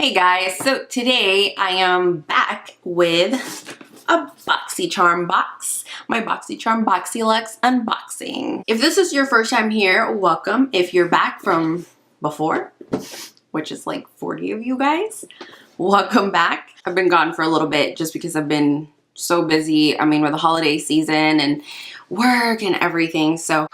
Hey guys, so today I am back with a Boxycharm box, my Boxycharm BoxyLuxe unboxing. If this is your first time here, welcome. If you're back from before, which is like 40 of you guys, welcome back. I've been gone for a little bit just because I've been so busy. I mean, with the holiday season and work and everything, so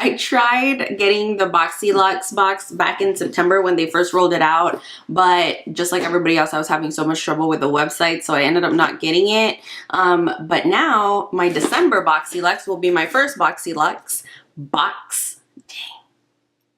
I tried getting the BoxyLuxe box back in September when they first rolled it out, but just like everybody else, I was having so much trouble with the website, so I ended up not getting it. But now my December BoxyLuxe will be my first BoxyLuxe box. Dang,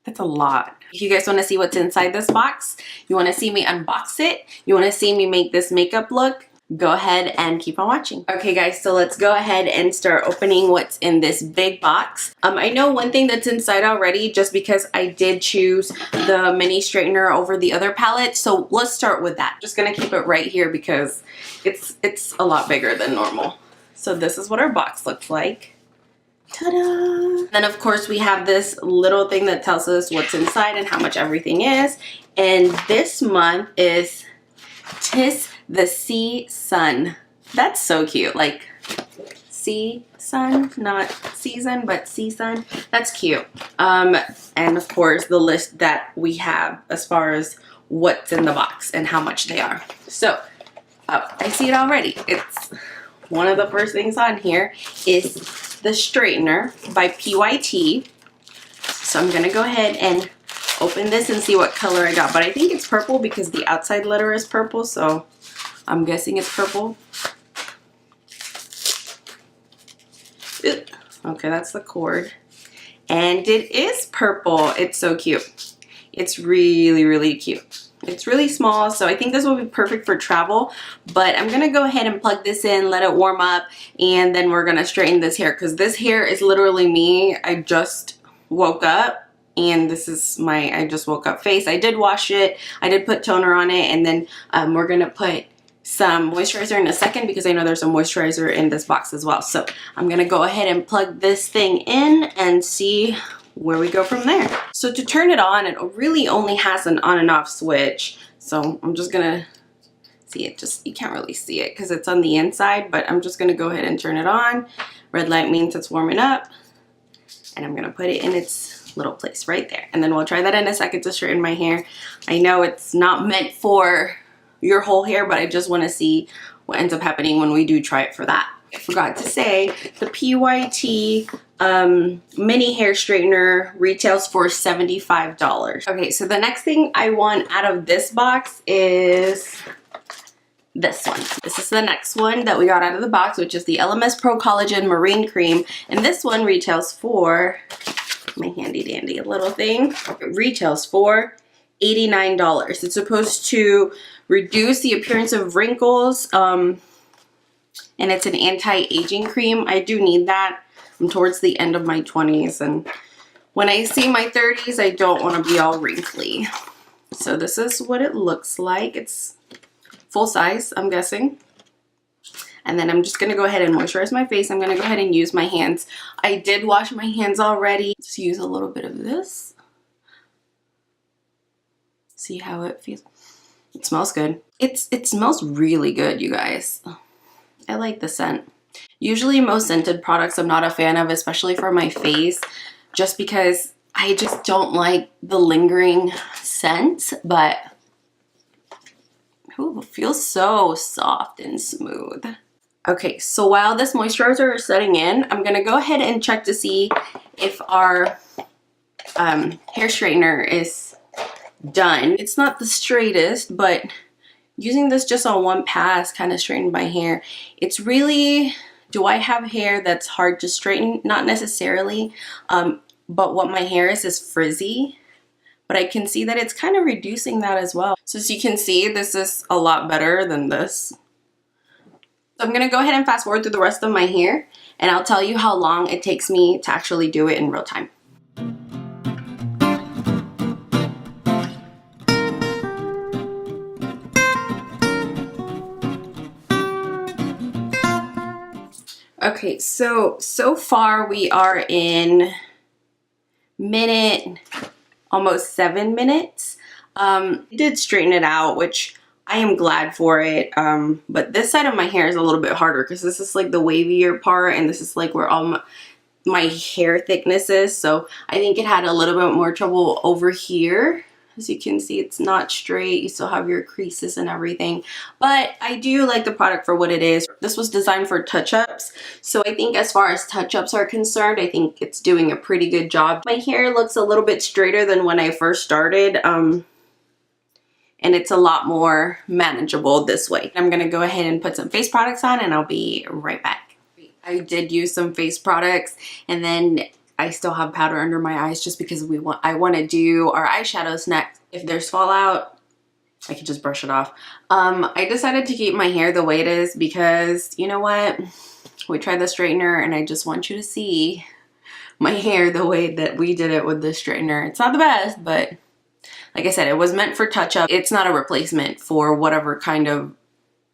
that's a lot. If you guys want to see what's inside this box, you want to see me unbox it, you want to see me make this makeup look, go ahead and keep on watching. Okay guys, so let's go ahead and start opening what's in this big box. I know one thing that's inside already just because I did choose the mini straightener over the other palette, so let's start with that. Just gonna keep it right here because it's a lot bigger than normal. So this is what our box looks like. Ta-da! Then of course we have this little thing that tells us what's inside and how much everything is, and this month is Tis the SeaSun. That's so cute. Like SeaSun, not season, but SeaSun. That's cute. And of course the list that we have as far as what's in the box and how much they are. So I see it already. It's one of the first things on here is the straightener by PYT. So I'm gonna go ahead and open this and see what color I got, but I think it's purple because the outside letter is purple, so I'm guessing it's purple. Ooh. Okay, that's the cord, and it is purple. It's so cute. It's really cute. It's really small, so I think this will be perfect for travel, but I'm gonna go ahead and plug this in, let it warm up, and then we're gonna straighten this hair because this hair is literally me. I just woke up and this is my I just woke up face. I did wash it, I did put toner on it, and then we're gonna put some moisturizer in a second because I know there's some moisturizer in this box as well. So I'm gonna go ahead and plug this thing in and see where we go from there. So to turn it on, it really only has an on and off switch, so I'm just gonna see it. Just you can't really see it because it's on the inside, but I'm just gonna go ahead and turn it on. Red light means it's warming up, and I'm gonna put it in its little place right there, and then we'll try that in a second to straighten my hair. I know it's not meant for your whole hair, but I just want to see what ends up happening when we do try it for that. I forgot to say the PYT mini hair straightener retails for $75. Okay, so the next thing I want out of this box is this one. This is the next one that we got out of the box, which is the Elemis Pro Collagen Marine Cream, and this one retails for, my handy dandy little thing, it retails for $89. It's supposed to reduce the appearance of wrinkles, and it's an anti-aging cream. I do need that. I'm towards the end of my 20s, and when I see my 30s, I don't want to be all wrinkly. So this is what it looks like. It's full size, I'm guessing. And then I'm just going to go ahead and moisturize my face. I'm going to go ahead and use my hands. I did wash my hands already. Just use a little bit of this. See how it feels. It smells good. It smells really good, you guys. I like the scent. Usually most scented products I'm not a fan of, especially for my face, just because I just don't like the lingering scent, but ooh, it feels so soft and smooth. Okay, so while this moisturizer is setting in, I'm gonna go ahead and check to see if our hair straightener is done. It's not the straightest, but using this just on one pass kind of straightened my hair. It's really, do I have hair that's hard to straighten? Not necessarily, but what my hair is frizzy, but I can see that it's kind of reducing that as well. So as you can see, this is a lot better than this. So I'm gonna go ahead and fast forward through the rest of my hair, and I'll tell you how long it takes me to actually do it in real time. Okay, so far we are in minute almost 7 minutes. It did straighten it out, which I am glad for it. But this side of my hair is a little bit harder because this is like the wavier part, and this is like where all my hair thickness is. So I think it had a little bit more trouble over here. As you can see, it's not straight. You still have your creases and everything. But I do like the product for what it is. This was designed for touch-ups. So I think as far as touch-ups are concerned, I think it's doing a pretty good job. My hair looks a little bit straighter than when I first started. And it's a lot more manageable this way. I'm going to go ahead and put some face products on, and I'll be right back. I did use some face products, and then I still have powder under my eyes just because I want to do our eyeshadows next. If there's fallout, I can just brush it off. I decided to keep my hair the way it is because, you know what? We tried the straightener, and I just want you to see my hair the way that we did it with the straightener. It's not the best, but like I said, it was meant for touch-up. It's not a replacement for whatever kind of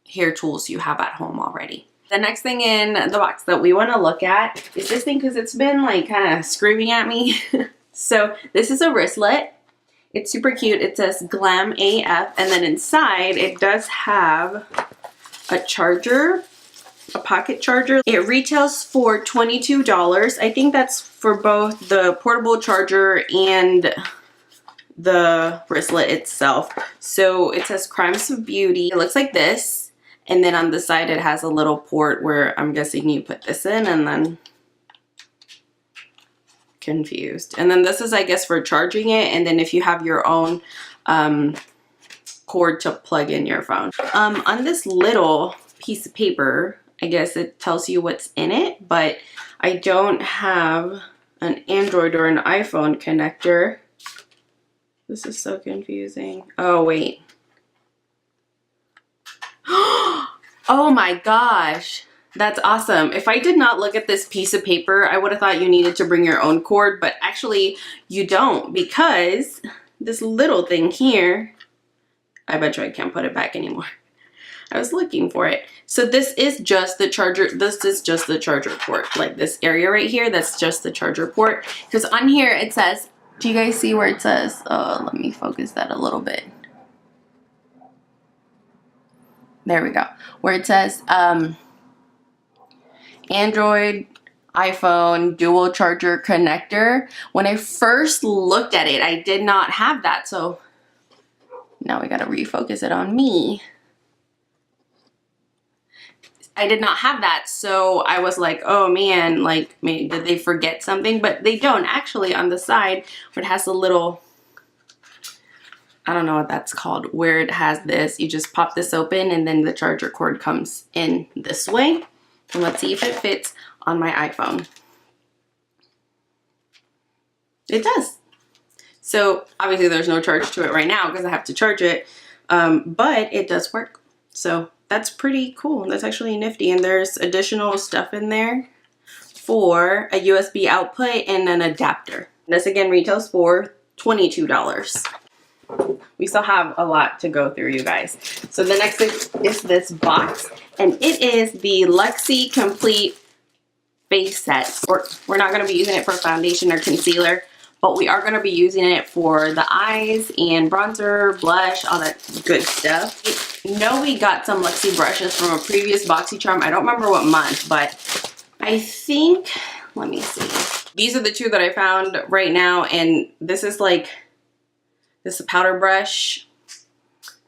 hair tools you have at home already. The next thing in the box that we want to look at is this thing because it's been like kind of screaming at me. So this is a wristlet. It's super cute. It says Glam AF, and then inside it does have a charger, a pocket charger. It retails for $22. I think that's for both the portable charger and the wristlet itself. So it says Crimes of Beauty. It looks like this, and then on the side it has a little port where I'm guessing you put this in, and then Confused. And then this is, I guess, for charging it, and then if you have your own cord to plug in your phone. On this little piece of paper, I guess it tells you what's in it, but I don't have an Android or an iPhone connector. This is so confusing. Oh, wait. Oh my gosh. That's awesome. If I did not look at this piece of paper, I would have thought you needed to bring your own cord, but actually you don't, because this little thing here, I bet you I can't put it back anymore. I was looking for it. So this is just the charger. This is just the charger port. Like this area right here, that's just the charger port. Because on here it says, do you guys see where it says, oh, let me focus that a little bit. There we go. Where it says Android, iPhone, dual charger connector. When I first looked at it, I did not have that. So now we got to refocus it on me. I did not have that, so I was like, oh man, like, maybe did they forget something? But they don't. Actually, on the side where it has a little, I don't know what that's called, where it has this, you just pop this open and then the charger cord comes in this way. And let's see if it fits on my iPhone. It does. So obviously there's no charge to it right now because I have to charge it, but it does work. So that's pretty cool. That's actually nifty. And there's additional stuff in there for a USB output and an adapter. This again retails for $22. We still have a lot to go through, you guys. So the next thing is this box, and it is the Luxie Complete Face Set. We're not going to be using it for foundation or concealer, but we are going to be using it for the eyes and bronzer, blush, all that good stuff. I know we got some Luxie brushes from a previous Boxycharm. I don't remember what month, but I think, let me see. These are the two that I found right now, and this is like, this is a powder brush,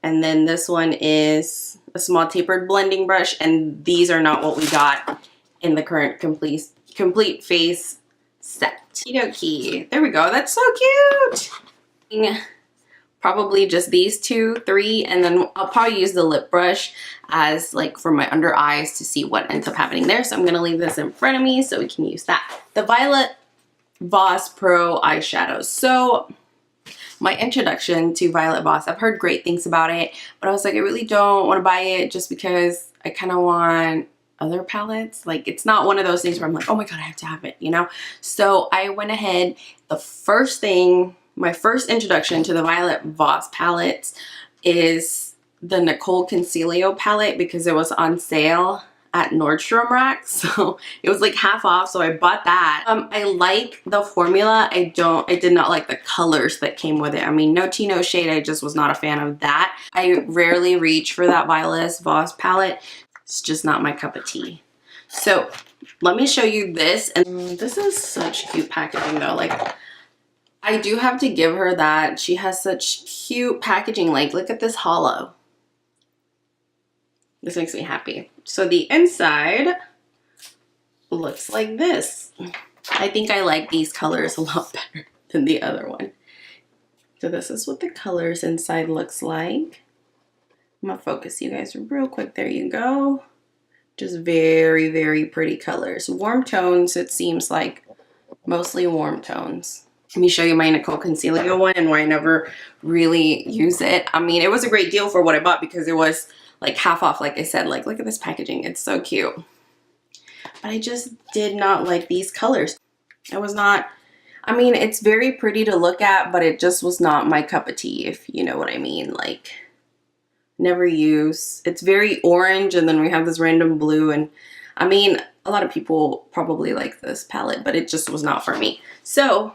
and then this one is a small tapered blending brush, and these are not what we got in the current complete face set. Okie, there we go. That's so cute. Probably just these 2, 3, and then I'll probably use the lip brush as like for my under eyes to see what ends up happening there. So I'm gonna leave this in front of me so we can use that. The Violet Voss Pro eyeshadows. So my introduction to Violet Voss, I've heard great things about it, but I was like, I really don't want to buy it just because I kind of want other palettes. Like, it's not one of those things where I'm like, oh my god, I have to have it, you know? So I went ahead, the first thing, my first introduction to the Violet Voss palettes is the Nicole Concealio palette because it was on sale at Nordstrom Rack, so it was like half off, so I bought that. I like the formula. I did not like the colors that came with it. I mean, no tea, no shade. I just was not a fan of that. I rarely reach for that Violet Voss palette. It's just not my cup of tea. So let me show you this, and this is such cute packaging though. Like, I do have to give her that. She has such cute packaging. Like, look at this hollow. This makes me happy. So the inside looks like this. I think I like these colors a lot better than the other one. So this is what the colors inside looks like. I'm gonna focus you guys real quick. There you go. Just very, very pretty colors. Warm tones, it seems like. Mostly warm tones. Let me show you my Nicole Concealer one and why I never really use it. I mean, it was a great deal for what I bought because it was like half off, like I said. Like, look at this packaging. It's so cute. But I just did not like these colors. It was not, I mean, it's very pretty to look at, but it just was not my cup of tea, if you know what I mean. Like, never use. It's very orange, and then we have this random blue, and I mean, a lot of people probably like this palette, but it just was not for me. So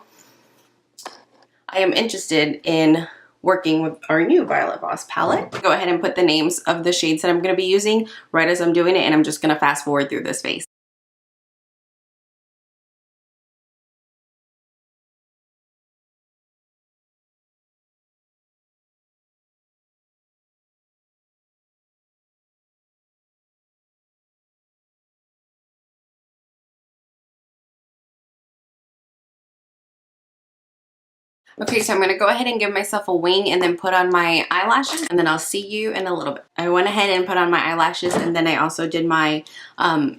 I am interested in working with our new Violet Voss palette. Go ahead and put the names of the shades that I'm going to be using right as I'm doing it, and I'm just going to fast forward through this face. Okay, so I'm going to go ahead and give myself a wing and then put on my eyelashes, and then I'll see you in a little bit. I went ahead and put on my eyelashes, and then I also did my my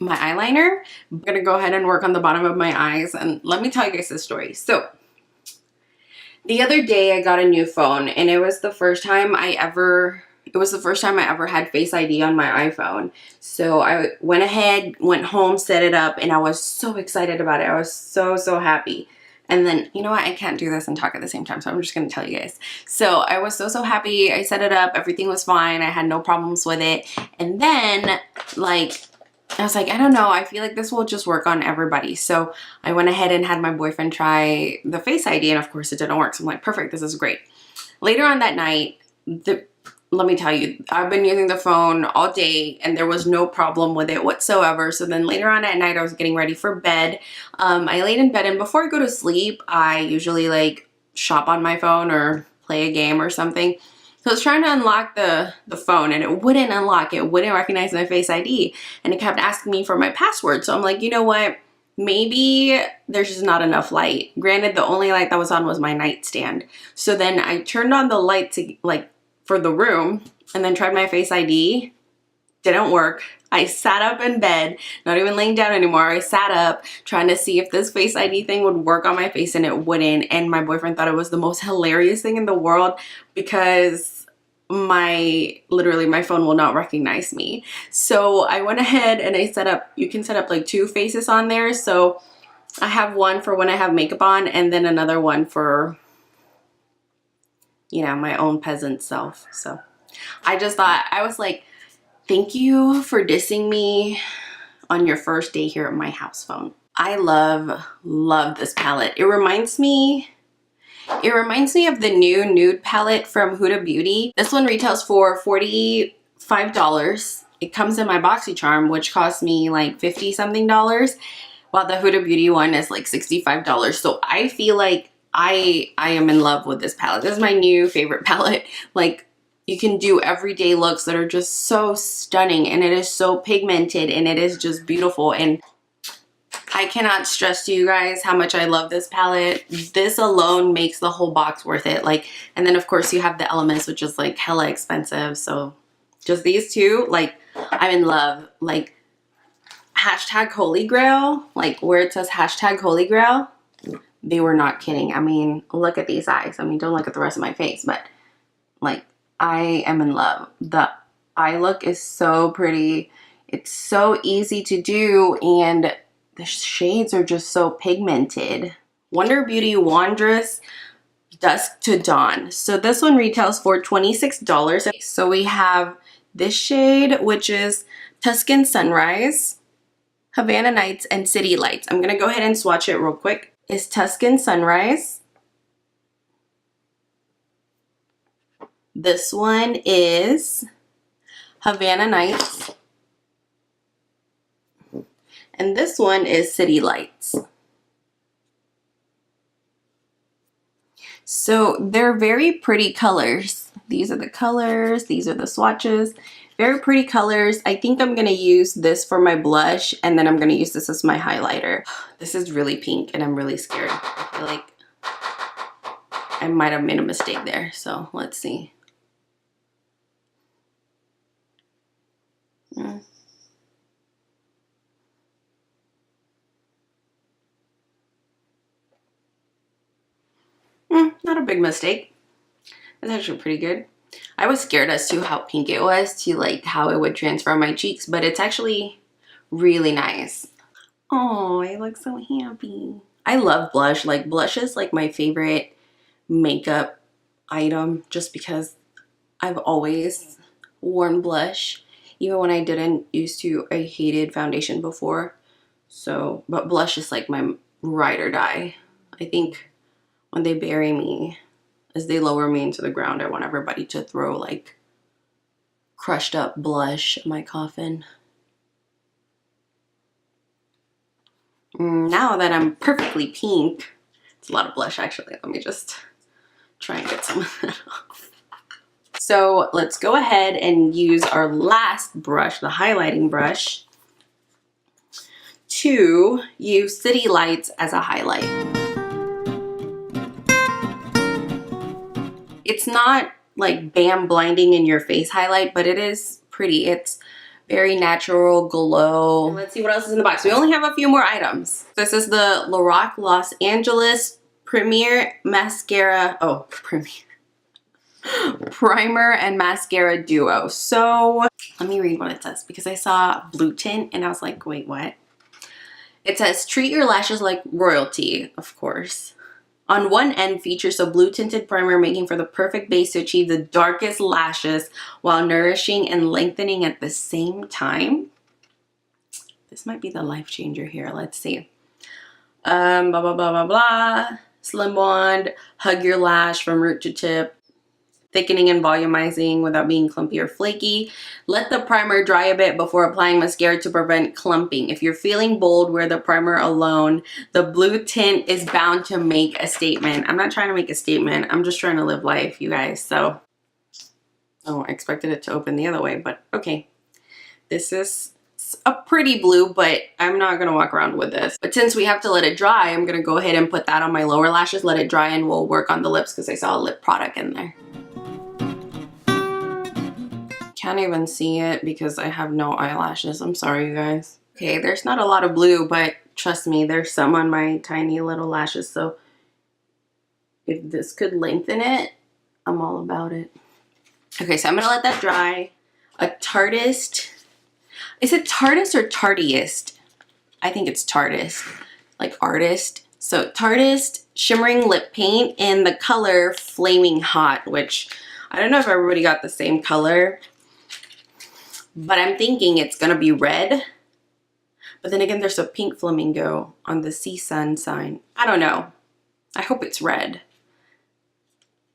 eyeliner. I'm going to go ahead and work on the bottom of my eyes, and let me tell you guys this story. So the other day I got a new phone, and it was the first time I ever had Face ID on my iPhone. So I went ahead, went home, set it up, and I was so excited about it. I was so, so happy. And then, you know what, I can't do this and talk at the same time, so I'm just going to tell you guys. So I was so, so happy. I set it up. Everything was fine. I had no problems with it. And then, like, I was like, I don't know. I feel like this will just work on everybody. So I went ahead and had my boyfriend try the Face ID, and of course it didn't work. So I'm like, perfect. This is great. Later on that night, let me tell you, I've been using the phone all day and there was no problem with it whatsoever. So then later on at night, I was getting ready for bed. I laid in bed, and before I go to sleep, I usually like shop on my phone or play a game or something. So I was trying to unlock the phone, and it wouldn't unlock. It wouldn't recognize my Face ID, and it kept asking me for my password. So I'm like, you know what? Maybe there's just not enough light. Granted, the only light that was on was my nightstand. So then I turned on the light to like for the room, and then tried my Face ID. Didn't work. I sat up in bed, not even laying down anymore. I sat up trying to see if this Face ID thing would work on my face, and it wouldn't. And my boyfriend thought it was the most hilarious thing in the world because literally my phone will not recognize me. So I went ahead and I set up, you can set up like 2 faces on there. So I have one for when I have makeup on, and then another one for, you know, my own peasant self. So I just thought, I was like, thank you for dissing me on your first day here at my house phone. I love this palette. It reminds me of the new nude palette from Huda Beauty. This one retails for $45. It comes in my Boxycharm, which cost me like 50 something dollars, while the Huda Beauty one is like $65. So I feel like I am in love with this palette. This is my new favorite palette. Like, you can do everyday looks that are just so stunning, and it is so pigmented, and it is just beautiful. And I cannot stress to you guys how much I love this palette. This alone makes the whole box worth it. Like, and then of course you have the Elemis, which is like hella expensive. So just these two, like, I'm in love. Like, hashtag holy grail, like where it says hashtag holy grail, they were not kidding. I mean, look at these eyes. I mean, don't look at the rest of my face, but like, I am in love. The eye look is so pretty. It's so easy to do, and the shades are just so pigmented. Wonder Beauty Wondrous Dusk to Dawn. So this one retails for $26. So we have this shade, which is Tuscan Sunrise, Havana Nights, and City Lights. I'm gonna go ahead and swatch it real quick. It's Tuscan Sunrise. This one is Havana Nights. And this one is City Lights. So they're very pretty colors. These are the colors, these are the swatches. Very pretty colors. I think I'm gonna use this for my blush, and then I'm gonna use this as my highlighter. This is really pink and I'm really scared. I feel like I might have made a mistake there, so let's see. Not a big mistake. It's actually pretty good. I was scared as to how pink it was, to like how it would transfer on my cheeks, but it's actually really nice. Oh, I look so happy. I love blush. Like, blush is like my favorite makeup item just because I've always worn blush. Even when I didn't used to, I hated foundation before. So, but blush is like my ride or die. I think when they bury me, as they lower me into the ground, I want everybody to throw like crushed up blush in my coffin. Now that I'm perfectly pink, it's a lot of blush actually. Let me just try and get some of that off. So let's go ahead and use our last brush, the highlighting brush, to use City Lights as a highlight. It's not like bam blinding in your face highlight, but it is pretty. It's very natural glow. And let's see what else is in the box. We only have a few more items. This is the Lorac Los Angeles Premier Mascara. Oh, Premier. Primer and Mascara Duo. So let me read what it says, because I saw blue tint and I was like, wait, what? It says, treat your lashes like royalty, of course. On one end features a blue tinted primer, making for the perfect base to achieve the darkest lashes while nourishing and lengthening at the same time. This might be the life changer here. Let's see. Blah, blah, blah, blah, blah. Slim Bond, hug your lash from root to tip. Thickening and volumizing without being clumpy or flaky. Let the primer dry a bit before applying mascara to prevent clumping. If you're feeling bold, wear the primer alone. The blue tint is bound to make a statement. I'm not trying to make a statement. I'm just trying to live life, you guys. So, oh, I expected it to open the other way, but okay. This is a pretty blue, but I'm not gonna walk around with this. But since we have to let it dry, I'm gonna go ahead and put that on my lower lashes, let it dry, and we'll work on the lips because I saw a lip product in there. Can't even see it because I have no eyelashes. I'm sorry, you guys. Okay, there's not a lot of blue, but trust me, there's some on my tiny little lashes. So if this could lengthen it, I'm all about it. Okay, so I'm gonna let that dry. A Tartist. Is it Tartist or Tartiest? I think it's Tartist, like artist. So Tartist Shimmering Lip Paint in the color Flaming Hot, which I don't know if everybody got the same color, but I'm thinking it's gonna be red. But then again, there's a pink flamingo on the SeaSun sign. I don't know. I hope it's red.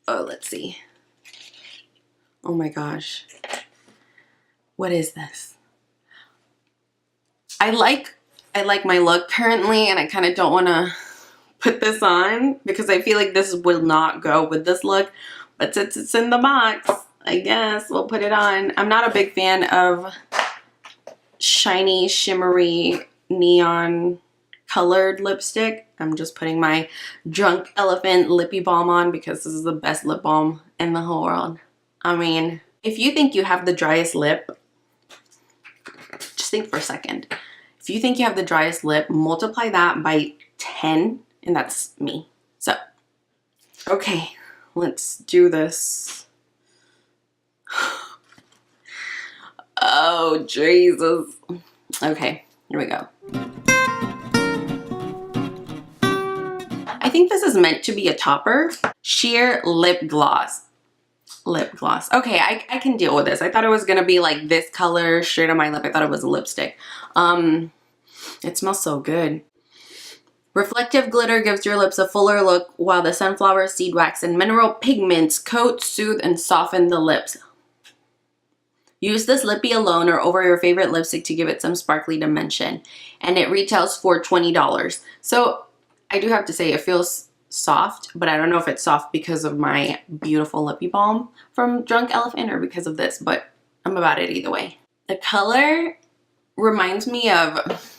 Oh, let's see. Oh my gosh. What is this? I like my look currently, and I kind of don't want to put this on because I feel like this will not go with this look. But since it's in the box, I guess we'll put it on. I'm not a big fan of shiny, shimmery, neon colored lipstick. I'm just putting my Drunk Elephant Lippy Balm on because this is the best lip balm in the whole world. I mean, if you think you have the driest lip, just think for a second. If you think you have the driest lip, multiply that by 10, and that's me. So, okay, let's do this. Oh, Jesus. Okay, here we go. I think this is meant to be a topper. Sheer Lip Gloss. lip gloss. Okay, I can deal with this. I thought it was gonna be like this color straight on my lip. I thought it was a lipstick. It smells so good. Reflective glitter gives your lips a fuller look, while the sunflower seed wax and mineral pigments coat, soothe, and soften the lips. Use this lippy alone or over your favorite lipstick to give it some sparkly dimension. And it retails for $20. So I do have to say it feels soft, but I don't know if it's soft because of my beautiful lippy balm from Drunk Elephant or because of this, but I'm about it either way. The color reminds me of,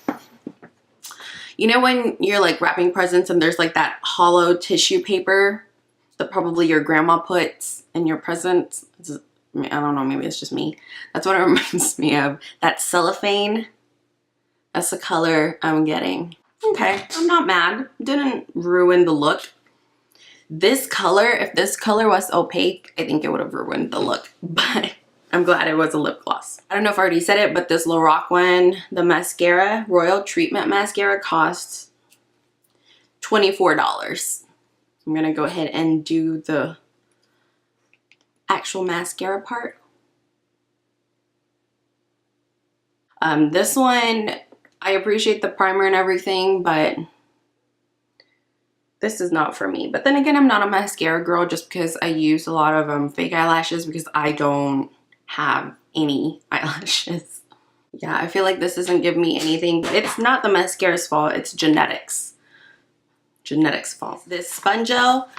you know when you're like wrapping presents and there's like that hollow tissue paper that probably your grandma puts in your presents? I don't know, maybe it's just me. That's what it reminds me of. That cellophane. That's the color I'm getting. Okay, I'm not mad. Didn't ruin the look. This color, if this color was opaque, I think it would have ruined the look. But I'm glad it was a lip gloss. I don't know if I already said it, but this Lorac one, the mascara, Royal Treatment Mascara, costs $24. I'm gonna go ahead and do the actual mascara part. This one, I appreciate the primer and everything, but this is not for me. But then again, I'm not a mascara girl just because I use a lot of fake eyelashes because I don't have any eyelashes. Yeah, I feel like this doesn't give me anything. It's not the mascara's fault, it's genetics. Genetics fault. This Spongelle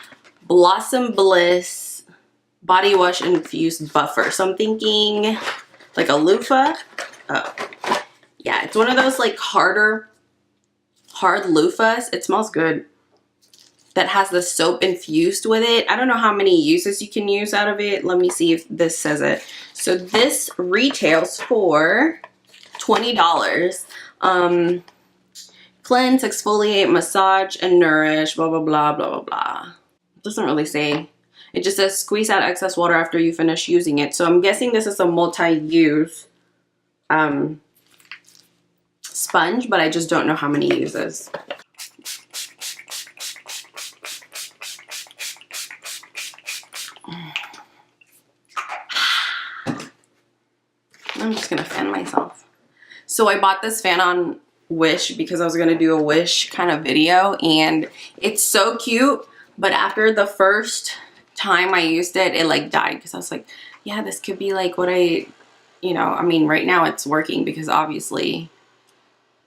Blossom Bliss Body Wash Infused Buffer. So I'm thinking like a loofah. Oh, yeah, it's one of those like hard loofahs. It smells good. That has the soap infused with it. I don't know how many uses you can use out of it. Let me see if this says it. So this retails for $20. Cleanse, exfoliate, massage, and nourish, blah, blah, blah, blah, blah, blah. It doesn't really say. It just says squeeze out excess water after you finish using it. So I'm guessing this is a multi-use sponge, but I just don't know how many uses. I'm just gonna fan myself. So I bought this fan on Wish because I was gonna do a Wish kind of video, and it's so cute, but after the first time I used it, it like died because I was like, yeah, this could be like what I mean, right now it's working because obviously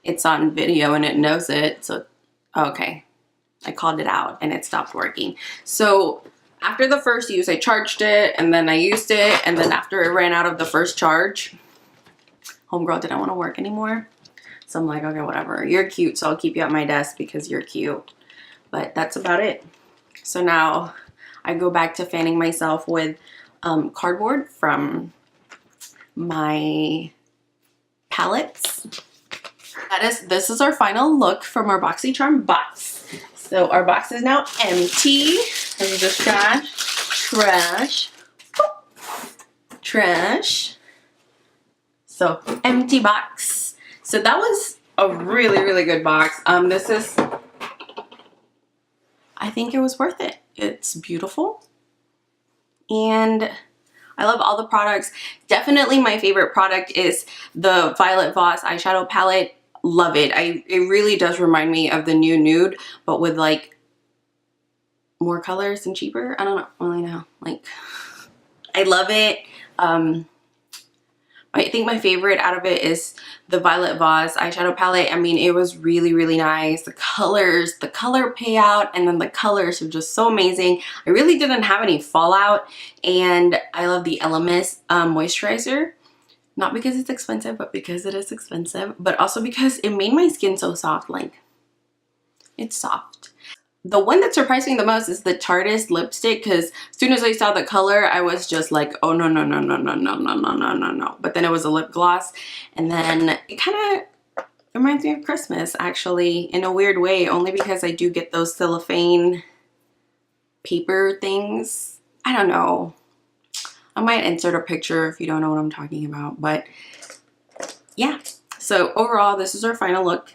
it's on video and it knows it. So, okay, I called it out and it stopped working. So after the first use, I charged it and then I used it. And then after it ran out of the first charge, homegirl didn't want to work anymore. So I'm like, okay, whatever. You're cute, so I'll keep you at my desk because you're cute. But that's about it. So now I go back to fanning myself with cardboard from my palettes. This is our final look from our Boxycharm box. So our box is now empty. This is just trash. So empty box. So that was a really, really good box. This is, I think it was worth it. It's beautiful. And I love all the products. Definitely my favorite product is the Violet Voss eyeshadow palette. Love it. It really does remind me of the new Nude, but with like more colors and cheaper. I don't really know. Like, I love it. I think my favorite out of it is the Violet Voss eyeshadow palette. I mean, it was really, really nice. The colors, the color payout, and then the colors are just so amazing. I really didn't have any fallout, and I love the Elemis moisturizer. Not because it's expensive, but because it is expensive, but also because it made my skin so soft. Like, it's soft. The one that surprised me the most is the Tarte lipstick, because as soon as I saw the color, I was just like, oh no, no, no, no, no, no, no, no, no, no, no. But then it was a lip gloss, and then it kind of reminds me of Christmas, actually, in a weird way, only because I do get those cellophane paper things. I don't know. I might insert a picture if you don't know what I'm talking about, but yeah. So overall, this is our final look.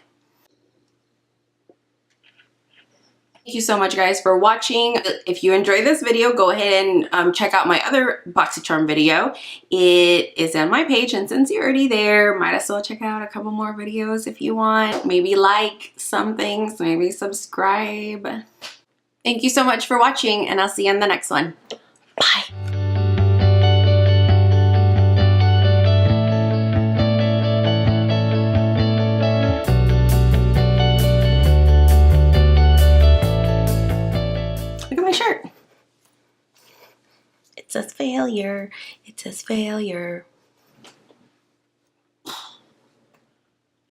Thank you so much guys for watching. If you enjoyed this video, go ahead and check out my other Boxycharm video. It is on my page, and since you're already there, might as well check out a couple more videos if you want. Maybe like some things, maybe subscribe. Thank you so much for watching, and I'll see you in the next one. Bye. Look at my shirt. It says failure. It says failure.